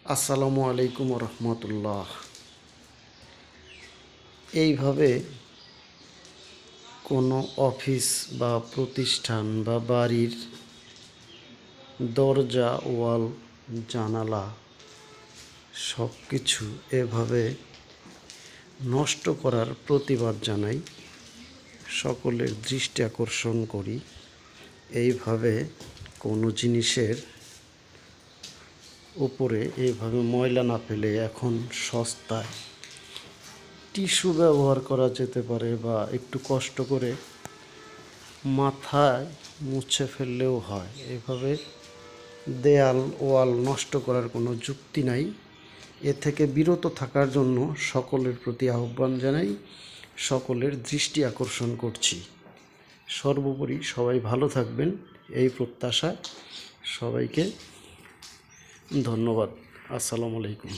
আসসালামু আলাইকুম রহমতুল্লাহ। এইভাবে কোনো অফিস বা প্রতিষ্ঠান বা বাড়ির দরজা, ওয়াল, জানালা সব কিছু এভাবে নষ্ট করার প্রতিবাদ জানাই, সকলের দৃষ্টি আকর্ষণ করি। এইভাবে কোনো জিনিসের উপরে এইভাবে ময়লা না ফেলে এখন সস্তায় টিস্যু ব্যবহার করা যেতে পারে, বা একটু কষ্ট করে মাথায় মুছে ফেললেও হয়। এভাবে দেয়াল ওয়াল নষ্ট করার কোনো যুক্তি নাই। এ থেকে বিরত থাকার জন্য সকলের প্রতি আহ্বান জানাই, সকলের দৃষ্টি আকর্ষণ করছি। সর্বোপরি সবাই ভালো থাকবেন এই প্রত্যাশায় সবাইকে ধন্যবাদ। আসসালামু আলাইকুম।